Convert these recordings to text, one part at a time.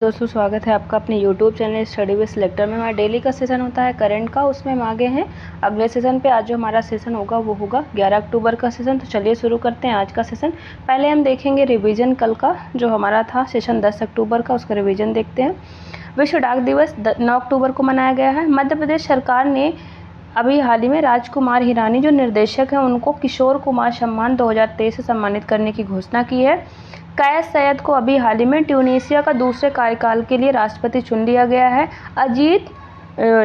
दोस्तों स्वागत है आपका अपने YouTube channel study with selector में। हमारा डेली का सेशन होता है करंट का, उसमें हम आगे हैं अगले सेशन पे। आज जो हमारा सेशन होगा वो होगा 11 अक्टूबर का सेशन। तो चलिए शुरू करते हैं आज का सेशन। पहले हम देखेंगे रिवीजन कल का जो हमारा था सेशन 10 अक्टूबर का, उसका रिवीजन देखते हैं। विश्व डाक दिवस 9 अक्टूबर को मनाया गया है। मध्य प्रदेश सरकार ने अभी हाल ही में राजकुमार हिरानी जो निर्देशक हैं उनको किशोर कुमार सम्मान 2023 से सम्मानित करने की घोषणा की है। कैस सैयद को अभी हाल ही में ट्यूनीशिया का दूसरे कार्यकाल के लिए राष्ट्रपति चुन लिया गया है। अजीत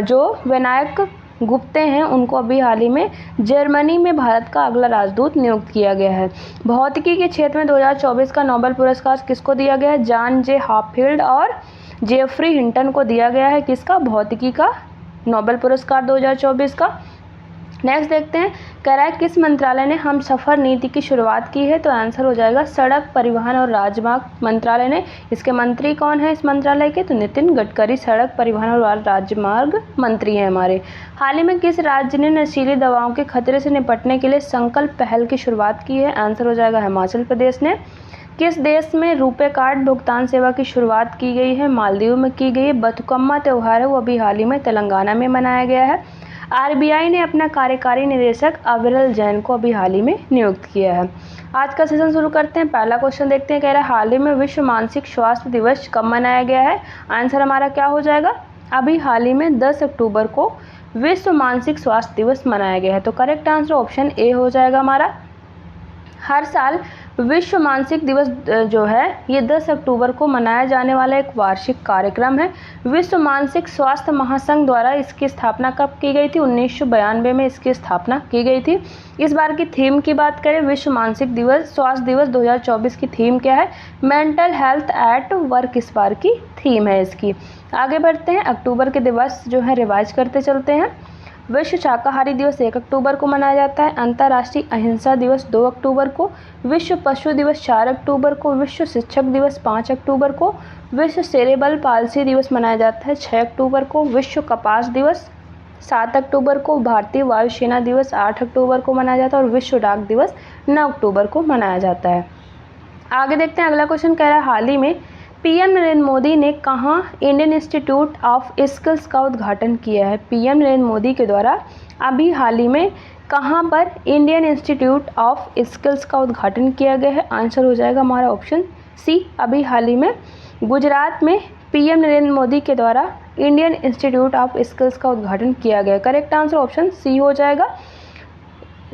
जो विनायक गुप्ते हैं उनको अभी हाल ही में जर्मनी में भारत का अगला राजदूत नियुक्त किया गया है। भौतिकी के क्षेत्र में 2024 का नोबेल पुरस्कार किसको दिया गया है? जॉन जे हॉपफील्ड और जेफरी हिंटन को दिया गया है। किसका? भौतिकी का नोबेल पुरस्कार 2024 का। नेक्स्ट देखते हैं, कह रहा है किस मंत्रालय ने हम सफ़र नीति की शुरुआत की है? तो आंसर हो जाएगा सड़क परिवहन और राजमार्ग मंत्रालय ने। इसके मंत्री कौन है इस मंत्रालय के? तो नितिन गडकरी सड़क परिवहन और राजमार्ग मंत्री हैं हमारे। हाल ही में किस राज्य ने नशीली दवाओं के खतरे से निपटने के लिए संकल्प पहल की शुरुआत की है? आंसर हो जाएगा हिमाचल प्रदेश ने। किस देश में रुपे कार्ड भुगतान सेवा की शुरुआत की गई है? मालदीव में की गई है। बथुकम्मा त्यौहार है वो अभी हाल ही में तेलंगाना में मनाया गया है। आरबीआई ने अपना कार्यकारी निदेशक अविरल जैन को अभी हाल ही में नियुक्त किया है। आज का सेशन शुरू करते हैं। पहला क्वेश्चन देखते हैं, कह रहा है हाल ही में विश्व मानसिक स्वास्थ्य दिवस कब मनाया गया है? आंसर हमारा क्या हो जाएगा? अभी हाल ही में 10 अक्टूबर को विश्व मानसिक स्वास्थ्य दिवस मनाया गया है। तो करेक्ट आंसर ऑप्शन ए हो जाएगा हमारा। हर साल विश्व मानसिक दिवस जो है ये 10 अक्टूबर को मनाया जाने वाला एक वार्षिक कार्यक्रम है। विश्व मानसिक स्वास्थ्य महासंघ द्वारा इसकी स्थापना कब की गई थी? 1992 में इसकी स्थापना की गई थी। इस बार की थीम की बात करें, विश्व मानसिक दिवस स्वास्थ्य दिवस 2024 की थीम क्या है? मेंटल हेल्थ एट वर्क इस बार की थीम है इसकी। आगे बढ़ते हैं, अक्टूबर के दिवस जो है रिवाइज करते चलते हैं। विश्व शाकाहारी दिवस 1 अक्टूबर को मनाया जाता है। अंतर्राष्ट्रीय अहिंसा दिवस 2 अक्टूबर को। विश्व पशु दिवस 4 अक्टूबर को। विश्व शिक्षक दिवस 5 अक्टूबर को। विश्व सेरेब्रल पाल्सी दिवस मनाया जाता है 6 अक्टूबर को। विश्व कपास दिवस 7 अक्टूबर को। भारतीय वायुसेना दिवस 8 अक्टूबर को मनाया जाता है और विश्व डाक दिवस 9 अक्टूबर को मनाया जाता है। आगे देखते हैं, अगला क्वेश्चन कह रहा है हाल ही में पीएम नरेंद्र मोदी ने कहाँ इंडियन इंस्टीट्यूट ऑफ स्किल्स का उद्घाटन किया है? पीएम नरेंद्र मोदी के द्वारा अभी हाल ही में कहाँ पर इंडियन इंस्टीट्यूट ऑफ स्किल्स का उद्घाटन किया गया है? आंसर हो जाएगा हमारा ऑप्शन सी। अभी हाल ही में गुजरात में पीएम नरेंद्र मोदी के द्वारा इंडियन इंस्टीट्यूट ऑफ स्किल्स का उद्घाटन किया गया। करेक्ट आंसर ऑप्शन सी हो जाएगा।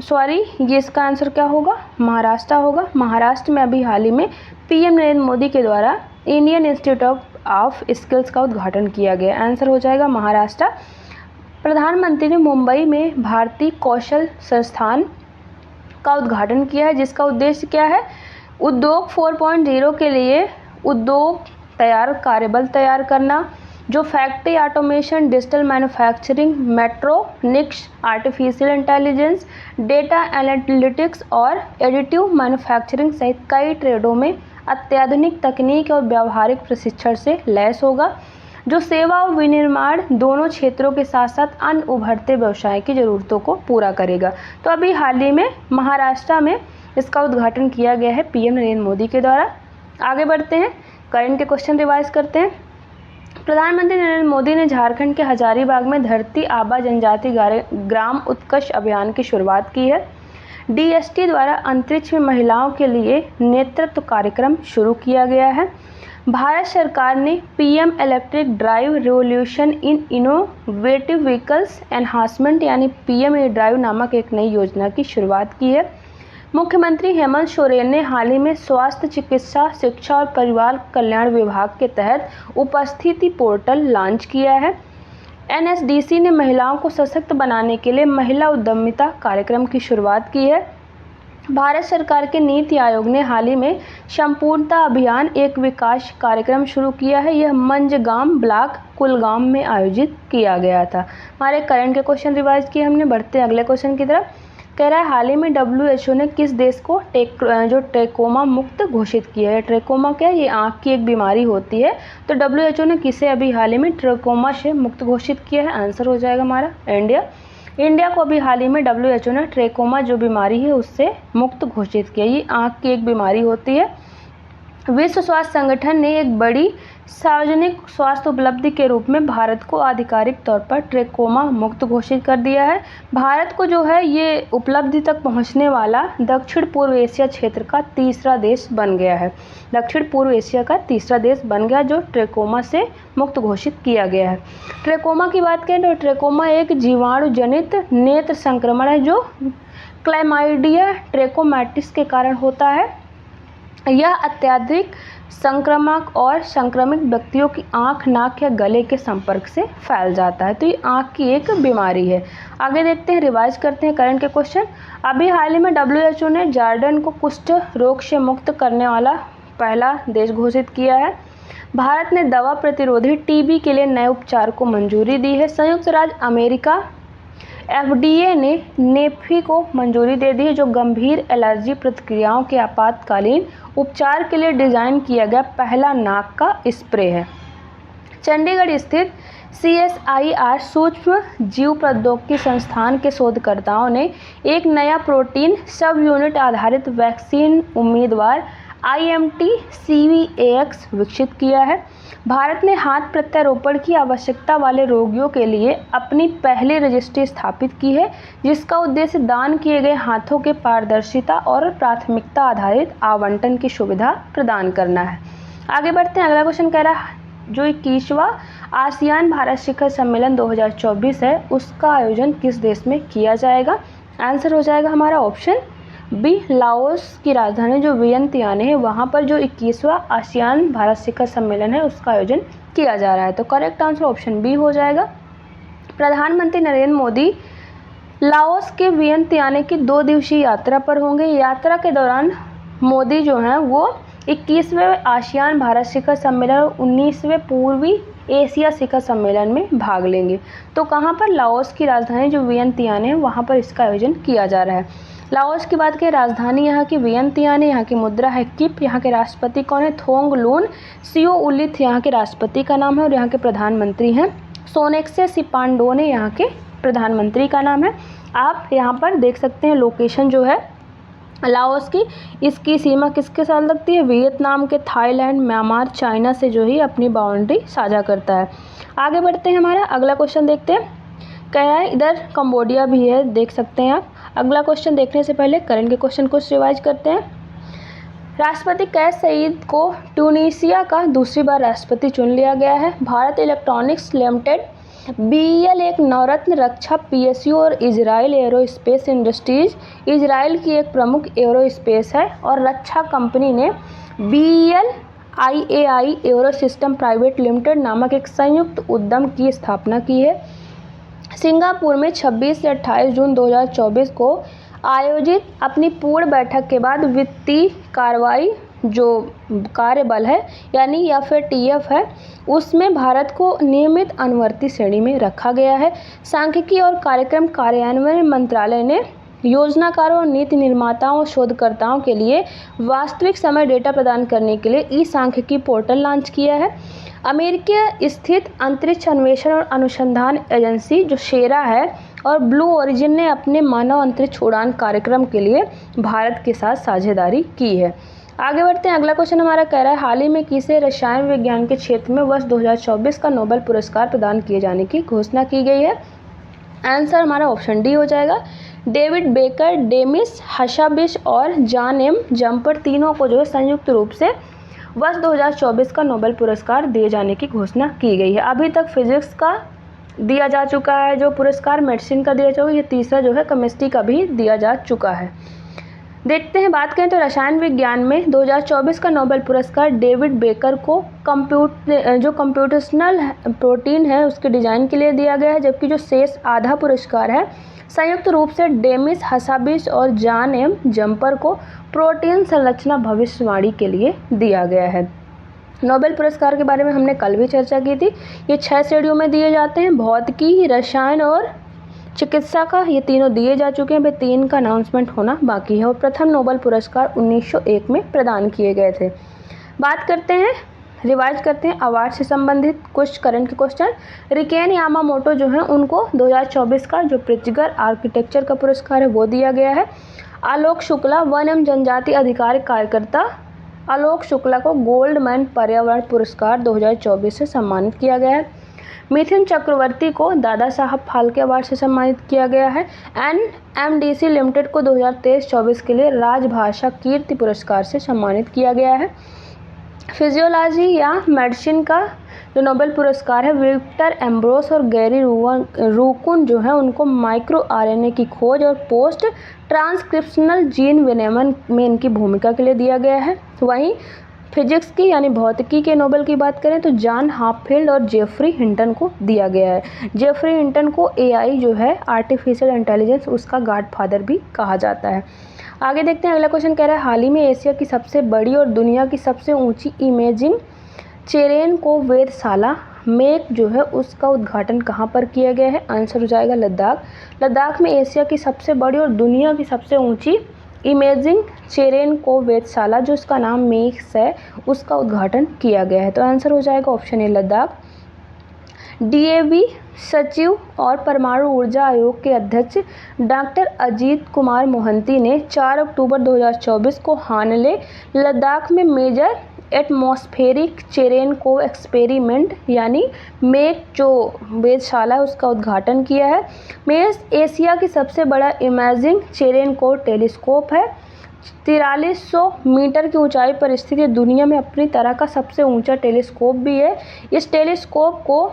सॉरी, ये इसका आंसर क्या होगा? महाराष्ट्र होगा। महाराष्ट्र में अभी हाल ही में पीएम नरेंद्र मोदी के द्वारा इंडियन इंस्टीट्यूट ऑफ स्किल्स का उद्घाटन किया गया। आंसर हो जाएगा महाराष्ट्र। प्रधानमंत्री ने मुंबई में भारतीय कौशल संस्थान का उद्घाटन किया है जिसका उद्देश्य क्या है? उद्योग 4.0 के लिए उद्योग कार्यबल तैयार करना, जो factory automation, digital manufacturing, mechatronics, artificial intelligence, data analytics और एडिटिव मैन्युफैक्चरिंग सहित कई ट्रेडों में अत्याधुनिक तकनीक और व्यावहारिक प्रशिक्षण से लैस होगा, जो सेवा और विनिर्माण दोनों क्षेत्रों के साथ साथ अन्य उभरते व्यवसाय की ज़रूरतों को पूरा करेगा। तो अभी हाल ही में महाराष्ट्र में इसका उद्घाटन किया गया है पीएम नरेंद्र मोदी के द्वारा। आगे बढ़ते हैं, करंट के क्वेश्चन रिवाइज करते हैं। प्रधानमंत्री नरेंद्र मोदी ने झारखंड के हजारीबाग में धरती आबा जनजाति ग्राम उत्कर्ष अभियान की शुरुआत की है। डीएसटी द्वारा अंतरिक्ष में महिलाओं के लिए नेतृत्व कार्यक्रम शुरू किया गया है। भारत सरकार ने PM electric drive revolution in innovative vehicles enhancement यानी पीएम ड्राइव नामक एक नई योजना की शुरुआत की है। मुख्यमंत्री हेमंत सोरेन ने हाल ही में स्वास्थ्य, चिकित्सा, शिक्षा और परिवार कल्याण विभाग के तहत उपस्थिति पोर्टल लॉन्च किया है। एनएसडीसी ने महिलाओं को सशक्त बनाने के लिए महिला उद्यमिता कार्यक्रम की शुरुआत की है। भारत सरकार के नीति आयोग ने हाल ही में संपूर्णता अभियान एक विकास कार्यक्रम शुरू किया है। यह मंजगांव ब्लॉक कुलगाम में आयोजित किया गया था। हमारे करंट के क्वेश्चन रिवाइज किए हमने। बढ़ते हैं अगले क्वेश्चन की तरफ। कह रहा है हाल ही में WHO ने किस देश को ट्रेकोमा मुक्त घोषित किया है? ट्रेकोमा क्या है? ये आँख की एक बीमारी होती है। तो WHO ने किसे अभी हाल ही में ट्रेकोमा से मुक्त घोषित किया है? आंसर हो जाएगा हमारा इंडिया। इंडिया को अभी हाल ही में WHO ने ट्रेकोमा जो बीमारी है उससे मुक्त घोषित किया। ये आँख की एक बीमारी होती है। विश्व स्वास्थ्य संगठन ने एक बड़ी सार्वजनिक स्वास्थ्य उपलब्धि के रूप में भारत को आधिकारिक तौर पर ट्रेकोमा मुक्त घोषित कर दिया है। भारत को जो है ये उपलब्धि तक पहुंचने वाला दक्षिण पूर्व एशिया क्षेत्र का तीसरा देश बन गया है। दक्षिण पूर्व एशिया का तीसरा देश बन गया जो ट्रेकोमा से मुक्त घोषित किया गया है। ट्रेकोमा की बात करें तो ट्रेकोमा एक जीवाणु जनित नेत्र संक्रमण है जो क्लैमाइडिया ट्रेकोमैटिस के कारण होता है। यह अत्यधिक संक्रामक और संक्रमित व्यक्तियों की आंख, नाक या गले के संपर्क से फैल जाता है। तो ये आंख की एक बीमारी है। आगे देखते हैं, रिवाइज करते हैं करंट के क्वेश्चन। अभी हाल ही में WHO ने जॉर्डन को कुष्ठ रोग से मुक्त करने वाला पहला देश घोषित किया है। भारत ने दवा प्रतिरोधी टीबी के लिए नए उपचार को मंजूरी दी है। संयुक्त राज्य अमेरिका FDA ने नेफी को मंजूरी दे दी है जो गंभीर एलर्जी प्रतिक्रियाओं के आपातकालीन उपचार के लिए डिज़ाइन किया गया पहला नाक का स्प्रे है। चंडीगढ़ स्थित CSIR सूक्ष्म जीव प्रौद्योगिकी संस्थान के शोधकर्ताओं ने एक नया प्रोटीन सब यूनिट आधारित वैक्सीन उम्मीदवार IMT-CVAX विकसित किया है। भारत ने हाथ प्रत्यारोपण की आवश्यकता वाले रोगियों के लिए अपनी पहली रजिस्ट्री स्थापित की है जिसका उद्देश्य दान किए गए हाथों के पारदर्शिता और प्राथमिकता आधारित आवंटन की सुविधा प्रदान करना है। आगे बढ़ते हैं, अगला क्वेश्चन कह रहा है जो 21वां आसियान भारत शिखर सम्मेलन 2024 है उसका आयोजन किस देश में किया जाएगा। आंसर हो जाएगा हमारा ऑप्शन बी, लाओस की राजधानी जो वियंतियाने है वहाँ पर जो 21वां आसियान भारत शिखर सम्मेलन है उसका आयोजन किया जा रहा है। तो करेक्ट आंसर ऑप्शन बी हो जाएगा। प्रधानमंत्री नरेंद्र मोदी लाओस के वियंतियाने की 2 दिवसीय यात्रा पर होंगे। यात्रा के दौरान मोदी जो हैं वो 21वें आसियान भारत शिखर सम्मेलन और 19वें पूर्वी एशिया शिखर सम्मेलन में भाग लेंगे। तो कहाँ पर, लाओस की राजधानी जो वियंतियाने है वहाँ पर इसका आयोजन किया जा रहा है। लाओस की बात करें, राजधानी यहाँ की वियंतियाने, यहाँ की मुद्रा है किप, यहाँ के राष्ट्रपति कौन है, थोंगलून सिओउलिथ यहाँ के राष्ट्रपति का नाम है और यहाँ के प्रधानमंत्री हैं सोनेक्से सिपांडोने यहाँ के प्रधानमंत्री का नाम है। आप यहाँ पर देख सकते हैं लोकेशन जो है लाओस की, इसकी सीमा किसके साथ लगती है, वियतनाम के, थाईलैंड, म्यांमार, चाइना से जो ही अपनी बाउंड्री साझा करता है। आगे बढ़ते हैं, हमारा अगला क्वेश्चन देखते हैं। कह रहा है इधर कंबोडिया भी है, देख सकते हैं आप। अगला क्वेश्चन देखने से पहले करंट के क्वेश्चन को रिवाइज करते हैं। राष्ट्रपति कैस सईद को ट्यूनीशिया का दूसरी बार राष्ट्रपति चुन लिया गया है। भारत इलेक्ट्रॉनिक्स लिमिटेड BEL एक नवरत्न रक्षा PSU और इजराइल एरोस्पेस इंडस्ट्रीज इजराइल की एक प्रमुख एरोस्पेस है और रक्षा कंपनी ने BEL IAI arrow system private limited नामक एक संयुक्त उद्यम की स्थापना की है। सिंगापुर में 26 से 28 जून 2024 को आयोजित अपनी पूर्ण बैठक के बाद वित्तीय कार्रवाई जो कार्यबल है यानी या फिर TF है उसमें भारत को नियमित अनुवर्ती श्रेणी में रखा गया है। सांख्यिकी और कार्यक्रम कार्यान्वयन मंत्रालय ने योजनाकारों और नीति निर्माताओं और शोधकर्ताओं के लिए वास्तविक समय डेटा प्रदान करने के लिए ई-सांख्यिकी पोर्टल लॉन्च किया है। अमेरिका स्थित अंतरिक्ष अन्वेषण और अनुसंधान एजेंसी जो शेरा है और ब्लू ओरिजिन ने अपने मानव अंतरिक्ष उड़ान कार्यक्रम के लिए भारत के साथ साझेदारी की है। आगे बढ़ते हैं, अगला क्वेश्चन हमारा कह रहा है हाल ही में किसे रसायन विज्ञान के क्षेत्र में वर्ष 2024 का नोबेल पुरस्कार प्रदान किए जाने की घोषणा की गई है। आंसर हमारा ऑप्शन डी हो जाएगा। डेविड बेकर, डेमिस हसाबिश और जॉन एम जम्पर तीनों को जो है संयुक्त रूप से वर्ष 2024 का नोबेल पुरस्कार दिए जाने की घोषणा की गई है। अभी तक फिजिक्स का दिया जा चुका है जो पुरस्कार, मेडिसिन का दिया जाएगा, ये तीसरा जो है केमिस्ट्री का भी दिया जा चुका है। देखते हैं, बात करें तो रसायन विज्ञान में 2024 का नोबेल पुरस्कार डेविड बेकर को जो कंप्यूटेशनल प्रोटीन है उसके डिज़ाइन के लिए दिया गया है, जबकि जो शेष आधा पुरस्कार है संयुक्त रूप से डेमिस हसाबिश और जॉन एम जम्पर को प्रोटीन संरचना भविष्यवाणी के लिए दिया गया है। नोबेल पुरस्कार के बारे में हमने कल भी चर्चा की थी। ये 6 श्रेणियों में दिए जाते हैं, भौतिकी, रसायन और चिकित्सा का ये तीनों दिए जा चुके हैं। 3 का अनाउंसमेंट होना बाकी है और प्रथम नोबेल पुरस्कार 1901 में प्रदान किए गए थे। बात करते हैं, रिवाइज करते हैं अवार्ड से संबंधित कुछ करंट के क्वेश्चन। रिकेन यामामोटो जो हैं उनको 2024 का जो प्रिट्जगर आर्किटेक्चर का पुरस्कार है वो दिया गया है। आलोक शुक्ला वन एवं जनजाति अधिकार कार्यकर्ता आलोक शुक्ला को गोल्डमैन पर्यावरण पुरस्कार 2024 से सम्मानित किया गया है। मिथुन चक्रवर्ती को दादा साहब फाल्के अवार्ड से सम्मानित किया गया है। NMDC लिमिटेड को 2023-24 के लिए राजभाषा कीर्ति पुरस्कार से सम्मानित किया गया है। फिजियोलॉजी या मेडिसिन का जो नोबेल पुरस्कार है विक्टर एम्ब्रोस और गैरी रूकुन जो है उनको माइक्रो RNA की खोज और पोस्ट ट्रांसक्रिप्शनल जीन विनियमन में इनकी भूमिका के लिए दिया गया है। वहीं फिजिक्स की यानी भौतिकी के नोबेल की बात करें तो जॉन हाफील्ड और जेफरी हिंटन को दिया गया है। जेफरी हिंटन को AI जो है आर्टिफिशियल इंटेलिजेंस उसका गॉडफादर भी कहा जाता है। आगे देखते हैं, अगला क्वेश्चन कह रहा है हाल ही में एशिया की सबसे बड़ी और दुनिया की सबसे ऊंची इमेजिंग चेरेनको वेधशाला मेक जो है उसका उद्घाटन कहाँ पर किया गया है? आंसर हो जाएगा लद्दाख। लद्दाख में एशिया की सबसे बड़ी और दुनिया की सबसे ऊंची इमेजिंग चेरेनको वेधशाला जो इसका नाम मेक्स है उसका उद्घाटन किया गया है। तो आंसर हो जाएगा ऑप्शन ए लद्दाख। DAV सचिव और परमाणु ऊर्जा आयोग के अध्यक्ष डॉक्टर अजीत कुमार मोहंती ने 4 अक्टूबर 2024 को हानले लद्दाख में मेजर एटमॉस्फेरिक चेरेनको एक्सपेरिमेंट यानी मेक जो वेधशाला है उसका उद्घाटन किया है। मेक एशिया की सबसे बड़ा इमेजिंग चेरेनको टेलीस्कोप है। 4300 मीटर की ऊंचाई पर स्थित दुनिया में अपनी तरह का सबसे ऊंचा टेलीस्कोप भी है। इस टेलीस्कोप को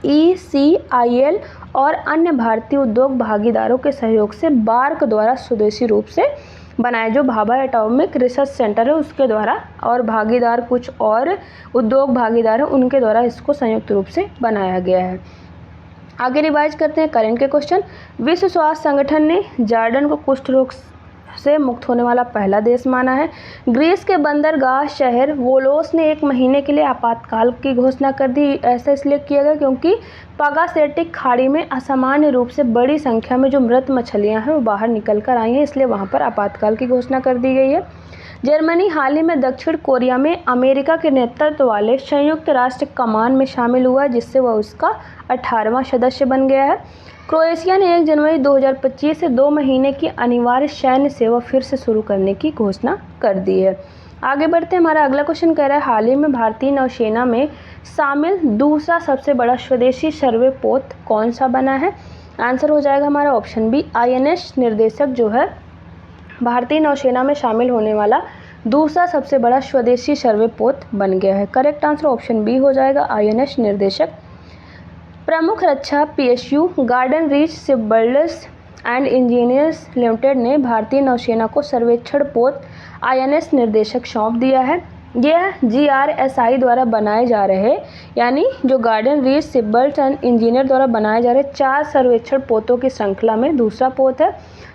ECIL और अन्य भारतीय उद्योग भागीदारों के सहयोग से बार्क द्वारा स्वदेशी रूप से बनाया जो भाभा एटॉमिक रिसर्च सेंटर है उसके द्वारा और भागीदार कुछ और उद्योग भागीदार हैं उनके द्वारा इसको संयुक्त रूप से बनाया गया है। आगे रिवाइज करते हैं करंट के क्वेश्चन। विश्व स्वास्थ्य संगठन ने जॉर्डन को कुष्ठ रोग से मुक्त होने वाला पहला देश माना है। ग्रीस के बंदरगाह शहर वोलोस ने 1 महीने के लिए आपातकाल की घोषणा कर दी। ऐसा इसलिए किया गया क्योंकि पागासेटिक खाड़ी में असामान्य रूप से बड़ी संख्या में जो मृत मछलियां हैं वो बाहर निकल कर आई हैं, इसलिए वहां पर आपातकाल की घोषणा कर दी गई है। जर्मनी हाल ही में दक्षिण कोरिया में अमेरिका के नेतृत्व वाले संयुक्त राष्ट्र कमान में शामिल हुआ जिससे वह उसका 18वां सदस्य बन गया है। क्रोएशिया ने 1 जनवरी 2025 से 2 महीने की अनिवार्य सैन्य सेवा फिर से शुरू करने की घोषणा कर दी है। आगे बढ़ते हैं, हमारा अगला क्वेश्चन कह रहा है हाल ही में भारतीय नौसेना में शामिल दूसरा सबसे बड़ा स्वदेशी सर्वे पोत कौन सा बना है? आंसर हो जाएगा हमारा ऑप्शन बी INS निर्देशक जो है भारतीय नौसेना में शामिल होने वाला दूसरा सबसे बड़ा स्वदेशी सर्वे पोत बन गया है। करेक्ट आंसर ऑप्शन बी हो जाएगा INS निर्देशक। प्रमुख रक्षा PSU garden reach shipbuilders and engineers limited ने भारतीय नौसेना को सर्वेक्षण पोत INS निर्देशक सौंप दिया है। यह GRSI द्वारा बनाए जा रहे यानी जो garden reach shipbuilders and engineer द्वारा बनाए जा रहे 4 सर्वेक्षण पोतों की श्रृंखला में दूसरा पोत है।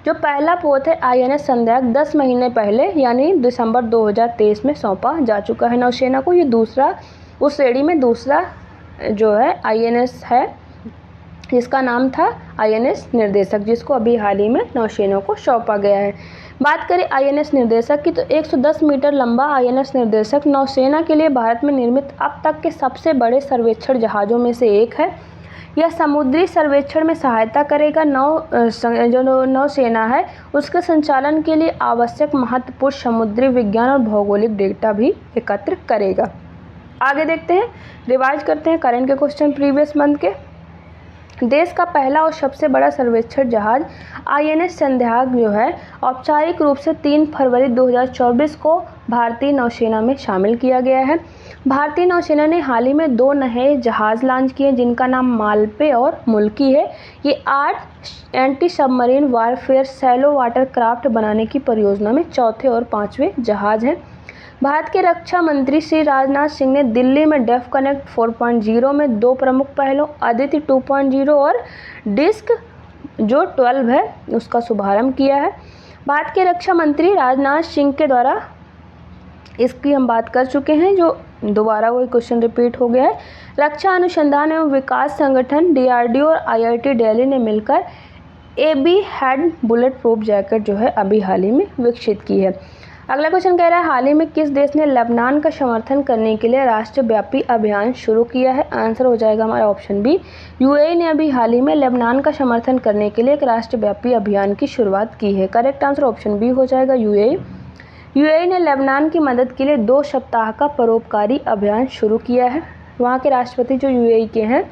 जो पहला पोत है INS संध्याक 10 महीने पहले यानी दिसंबर 2023 में सौंपा जा चुका है नौसेना को। ये दूसरा उस श्रेणी में दूसरा जो है INS है जिसका नाम था INS निर्देशक जिसको अभी हाल ही में नौसेना को सौंपा गया है। बात करें INS निर्देशक की तो 110 मीटर लंबा INS निर्देशक नौसेना के लिए भारत में निर्मित अब तक के सबसे बड़े सर्वेक्षण जहाज़ों में से एक है। यह समुद्री सर्वेक्षण में सहायता करेगा। जो नौसेना है उसके संचालन के लिए आवश्यक महत्वपूर्ण समुद्री विज्ञान और भौगोलिक डेटा भी एकत्र करेगा। आगे देखते हैं, रिवाइज करते हैं करंट के क्वेश्चन प्रीवियस मंथ के। देश का पहला और सबसे बड़ा सर्वेक्षण जहाज INS संध्याक जो है औपचारिक रूप से 3 फरवरी 2024 को भारतीय नौसेना में शामिल किया गया है। भारतीय नौसेना ने हाल ही में 2 नए जहाज़ लॉन्च किए जिनका नाम मालपे और मुल्की है। ये 8 anti submarine warfare shallow water craft बनाने की परियोजना में चौथे और 5वें जहाज़ हैं। भारत के रक्षा मंत्री श्री राजनाथ सिंह ने दिल्ली में डेफ कनेक्ट 4.0 में 2 प्रमुख पहलों अदिति 2.0 और डिस्क जो 12 है उसका शुभारंभ किया है। भारत के रक्षा मंत्री राजनाथ सिंह के द्वारा इसकी हम बात कर चुके हैं, जो दोबारा वही क्वेश्चन रिपीट हो गया है। रक्षा अनुसंधान एवं विकास संगठन DRDO और IIT दिल्ली ने मिलकर AB head bullet proof jacket जो है अभी हाल ही में विकसित की है। अगला क्वेश्चन कह रहा है हाल ही में किस देश ने लेबनान का समर्थन करने के लिए राष्ट्रव्यापी अभियान शुरू किया है? आंसर हो जाएगा हमारा ऑप्शन बी UAE ने अभी हाल ही में लेबनान का समर्थन करने के लिए एक राष्ट्रव्यापी अभियान की शुरुआत की है। करेक्ट आंसर ऑप्शन बी हो जाएगा UAE। यूएई ने लेबनान की मदद के लिए 2 सप्ताह का परोपकारी अभियान शुरू किया है। वहाँ के राष्ट्रपति जो यूएई के हैं,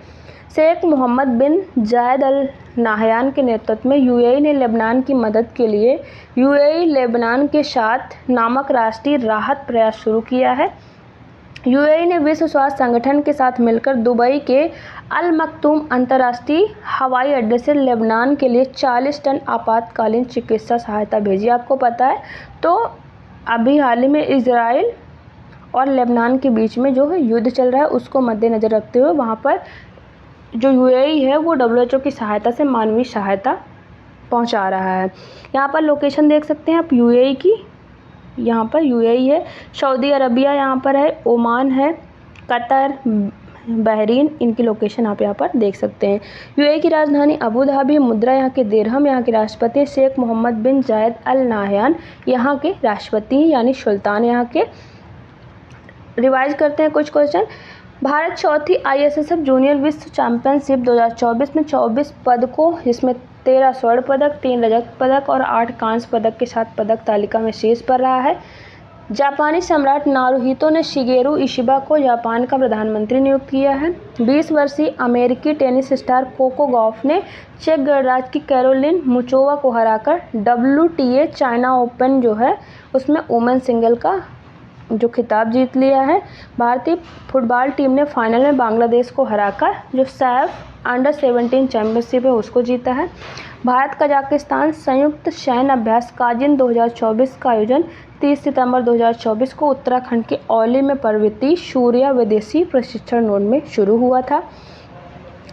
शेख मोहम्मद बिन जायद अल नाहयान के नेतृत्व में यूएई ने लेबनान की मदद के लिए यूएई लेबनान के साथ नामक राष्ट्रीय राहत प्रयास शुरू किया है। यूएई ने विश्व स्वास्थ्य संगठन के साथ मिलकर दुबई के अल मक्तूम अंतर्राष्ट्रीय हवाई अड्डे से लेबनान के लिए 40 टन आपातकालीन चिकित्सा सहायता भेजी। आपको पता है तो अभी हाल ही में इजराइल और लेबनान के बीच में जो है युद्ध चल रहा है, उसको मद्देनज़र रखते हुए वहाँ पर जो यूएई है वो डब्ल्यूएचओ की सहायता से मानवीय सहायता पहुँचा रहा है। यहाँ पर लोकेशन देख सकते हैं आप यूएई की, यहाँ पर यूएई है, सऊदी अरबिया यहाँ पर है, ओमान है, कतर, बहरीन, इनकी लोकेशन आप यहाँ पर देख सकते हैं। यूएई की राजधानी अबू धाबी, मुद्रा यहाँ के दिरहम, यहाँ के राष्ट्रपति शेख मोहम्मद बिन जायद अल नाहयान यहाँ के राष्ट्रपति यानी सुल्तान यहाँ के। रिवाइज करते हैं कुछ क्वेश्चन। भारत चौथी आईएसएसएफ जूनियर विश्व चैंपियनशिप 2024 में 24 पदकों, जिसमें 13 स्वर्ण पदक, 3 रजत पदक और 8 कांस्य पदक के साथ पदक तालिका में शीर्ष पर रहा है। जापानी सम्राट नारुहितो ने शिगेरू इशिबा को जापान का प्रधानमंत्री नियुक्त किया है। 20 वर्षीय अमेरिकी टेनिस स्टार कोको गॉफ ने चेक गणराज्य की कैरोलिन मुचोवा को हराकर WTA चाइना ओपन जो है उसमें वुमेन सिंगल का जो खिताब जीत लिया है। भारतीय फुटबॉल टीम ने फाइनल में बांग्लादेश को हराकर जो सैफ अंडर 17 चैंपियनशिप है उसको जीता है। भारत कजाकिस्तान संयुक्त सैन्य अभ्यास काजिन 2024 का आयोजन 30 सितंबर 2024 को उत्तराखंड के औली में पर्वतीय सूर्या विदेशी प्रशिक्षण नोड में शुरू हुआ था।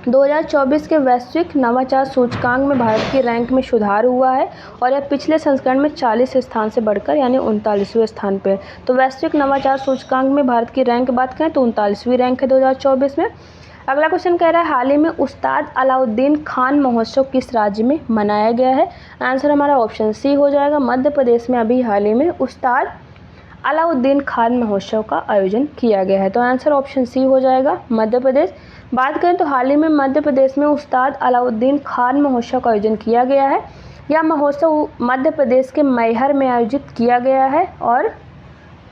2024 के वैश्विक नवाचार सूचकांक में भारत की रैंक में सुधार हुआ है और यह पिछले संस्करण में 40 स्थान से बढ़कर यानी 39वें स्थान पे है। तो वैश्विक नवाचार सूचकांक में भारत की रैंक बात करें तो 39वीं रैंक है 2024 में। अगला क्वेश्चन कह रहा है हाल ही में उस्ताद अलाउद्दीन खान महोत्सव किस राज्य में मनाया गया है। आंसर हमारा ऑप्शन सी हो जाएगा, मध्य प्रदेश में अभी हाल ही में उस्ताद अलाउद्दीन खान महोत्सव का आयोजन किया गया है। तो आंसर ऑप्शन सी हो जाएगा, मध्य प्रदेश। बात करें तो हाल ही में मध्य प्रदेश में उस्ताद अलाउद्दीन खान महोत्सव का आयोजन किया गया है। यह महोत्सव मध्य प्रदेश के मैहर में आयोजित किया गया है और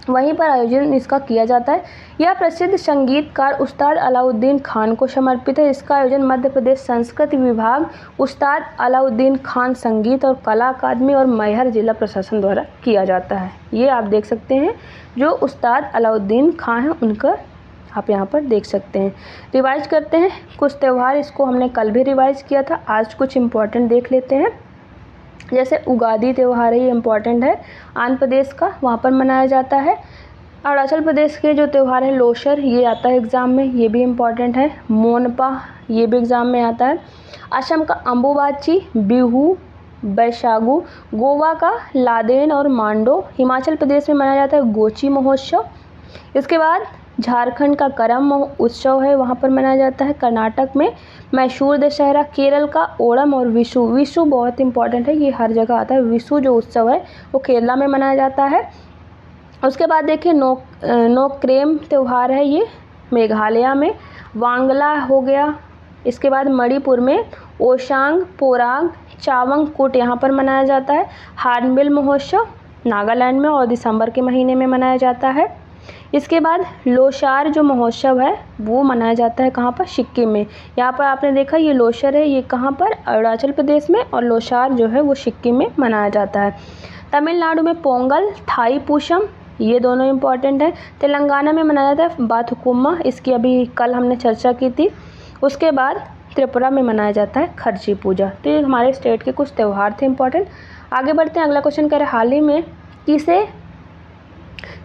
वहीं पर आयोजन इसका किया जाता है। यह प्रसिद्ध संगीतकार उस्ताद अलाउद्दीन खान को समर्पित है। इसका आयोजन मध्य प्रदेश संस्कृति विभाग, उस्ताद अलाउद्दीन खान संगीत और कला अकादमी और मैहर जिला प्रशासन द्वारा किया जाता है। ये आप देख सकते हैं जो उस्ताद अलाउद्दीन खान है उनका आप यहाँ पर देख सकते हैं। रिवाइज करते हैं कुछ त्यौहार, इसको हमने कल भी रिवाइज किया था, आज कुछ इम्पोर्टेंट देख लेते हैं। जैसे उगादी त्यौहार है, ये इम्पॉर्टेंट है, आंध्र प्रदेश का, वहाँ पर मनाया जाता है। अरुणाचल प्रदेश के जो त्यौहार है लोशर, ये आता है एग्ज़ाम में, ये भी इम्पॉर्टेंट है। मोनपा, ये भी एग्ज़ाम में आता है। असम का अम्बुबाची, बिहू, बैशागु, गोवा का लादेन और मांडो, हिमाचल प्रदेश में मनाया जाता है गोची महोत्सव। इसके बाद झारखंड का करम उत्सव है, वहाँ पर मनाया जाता है। कर्नाटक में मैसूर दशहरा, केरल का ओणम और विशु, विशु बहुत इंपॉर्टेंट है, ये हर जगह आता है। विशु जो उत्सव है वो केरला में मनाया जाता है। उसके बाद देखिए नोक्रेम त्यौहार है, ये मेघालय में। वांगला हो गया। इसके बाद मणिपुर में ओशांग पोरांग चावंग कुट यहाँ पर मनाया जाता है। हार्नबिल महोत्सव नागालैंड में और दिसंबर के महीने में मनाया जाता है। इसके बाद लोसार जो महोत्सव है वो मनाया जाता है कहाँ पर, सिक्किम में। यहाँ पर आपने देखा ये लोसर है, ये कहाँ पर, अरुणाचल प्रदेश में, और लोसार जो है वो सिक्किम में मनाया जाता है। तमिलनाडु में पोंगल, थाई पूषम, ये दोनों इम्पॉर्टेंट है। तेलंगाना में मनाया जाता है बाथुकुम्मा, इसकी अभी कल हमने चर्चा की थी। उसके बाद त्रिपुरा में मनाया जाता है खर्ची पूजा। तो ये हमारे स्टेट के कुछ त्यौहार थे इंपॉर्टेंट। आगे बढ़ते हैं, अगला क्वेश्चन कह रहे हाल ही में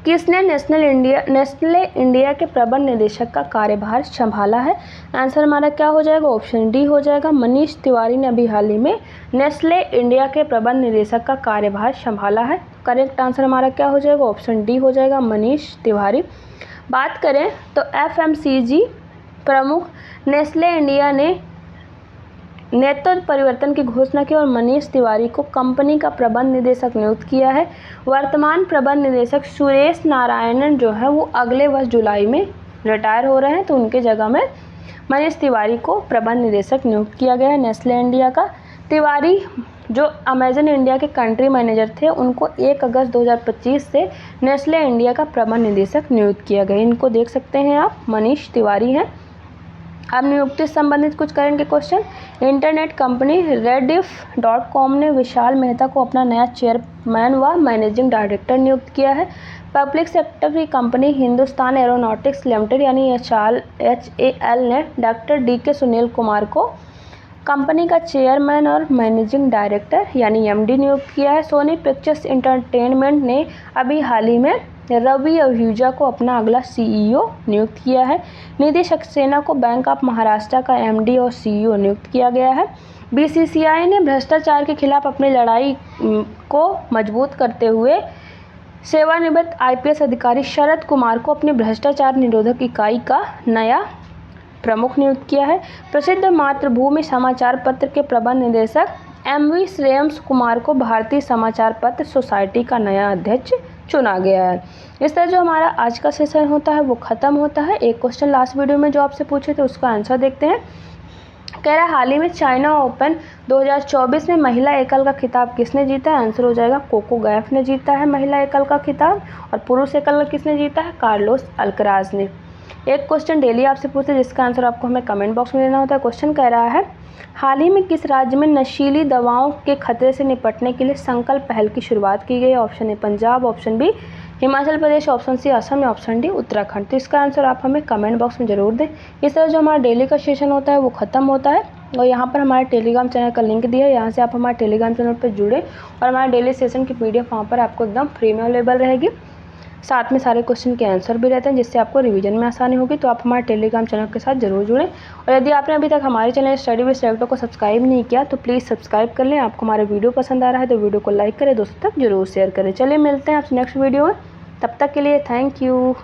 किसने नेस्ले इंडिया के प्रबंध निदेशक का कार्यभार संभाला है। आंसर हमारा क्या हो जाएगा, ऑप्शन डी हो जाएगा, मनीष तिवारी ने अभी हाल ही में नेस्ले इंडिया के प्रबंध निदेशक का कार्यभार संभाला है। करेक्ट आंसर हमारा क्या हो जाएगा, ऑप्शन डी हो जाएगा, मनीष तिवारी। बात करें तो FMCG प्रमुख नेस्ले इंडिया ने नेतृत्व परिवर्तन की घोषणा की और मनीष तिवारी को कंपनी का प्रबंध निदेशक नियुक्त किया है। वर्तमान प्रबंध निदेशक सुरेश नारायणन जो है वो अगले वर्ष जुलाई में रिटायर हो रहे हैं, तो उनके जगह में मनीष तिवारी को प्रबंध निदेशक नियुक्त किया गया है नेस्ले इंडिया का। तिवारी जो अमेजन इंडिया के कंट्री मैनेजर थे उनको 1 अगस्त 2025 से नेस्ले इंडिया का प्रबंध निदेशक नियुक्त किया गया। इनको देख सकते हैं आप, मनीष तिवारी हैं। अब नियुक्ति से संबंधित कुछ करंट के क्वेश्चन। इंटरनेट कंपनी rediff.com ने विशाल मेहता को अपना नया चेयरमैन व मैनेजिंग डायरेक्टर नियुक्त किया है। पब्लिक सेक्टर की कंपनी हिंदुस्तान एरोनॉटिक्स लिमिटेड यानी HAL ने डॉक्टर DK सुनील कुमार को कंपनी का चेयरमैन और मैनेजिंग डायरेक्टर यानी MD नियुक्त किया है। सोनी पिक्चर्स एंटरटेनमेंट ने अभी हाल ही में रवि आहूजा को अपना अगला CEO नियुक्त किया है। निधि सक्सेना को बैंक ऑफ महाराष्ट्र का MD और CEO नियुक्त किया गया है। BCCI ने भ्रष्टाचार के खिलाफ अपनी लड़ाई को मजबूत करते हुए सेवानिवृत्त IPS अधिकारी शरद कुमार को अपनी भ्रष्टाचार निरोधक इकाई का नया प्रमुख नियुक्त किया है। प्रसिद्ध मातृभूमि समाचार पत्र के प्रबंध निदेशक MV श्रेयस कुमार को भारतीय समाचार पत्र सोसाइटी का नया अध्यक्ष चुना गया है। इस तरह जो हमारा आज का सेशन होता है वो ख़त्म होता है। एक क्वेश्चन लास्ट वीडियो में जो आपसे पूछे थे उसका आंसर देखते हैं। कह रहा है हाल ही में चाइना ओपन 2024 में महिला एकल का खिताब किसने जीता है? आंसर हो जाएगा कोको गैफ ने जीता है महिला एकल का खिताब। और पुरुष एकल का किसने जीता है? कार्लोस अल्कराज ने। एक क्वेश्चन डेली आपसे पूछते हैं जिसका आंसर आपको हमें कमेंट बॉक्स में देना होता है। क्वेश्चन कह रहा है हाल ही में किस राज्य में नशीली दवाओं के खतरे से निपटने के लिए संकल्प पहल की शुरुआत की गई? Option A Punjab, option B Himachal Pradesh, option C Assam या ऑप्शन डी उत्तराखंड। तो इसका आंसर आप हमें कमेंट बॉक्स में ज़रूर दें। इस तरह जो हमारा डेली का सेशन होता है वो ख़त्म होता है और यहाँ पर हमारे टेलीग्राम चैनल का लिंक दिया है, यहाँ से आप हमारे टेलीग्राम चैनल पर जुड़े और हमारे डेली सेशन की PDF वहाँ पर आपको एकदम फ्री में अवेलेबल रहेगी। साथ में सारे क्वेश्चन के आंसर भी रहते हैं जिससे आपको रिवीजन में आसानी होगी। तो आप हमारे टेलीग्राम चैनल के साथ जरूर जुड़ें और यदि आपने अभी तक हमारे चैनल स्टडी विद सिलेक्टर को सब्सक्राइब नहीं किया तो प्लीज़ सब्सक्राइब कर लें। आपको हमारा वीडियो पसंद आ रहा है तो वीडियो को लाइक करें, दोस्तों तक जरूर शेयर करें। चलिए मिलते हैं आपसे नेक्स्ट वीडियो में, तब तक के लिए थैंक यू।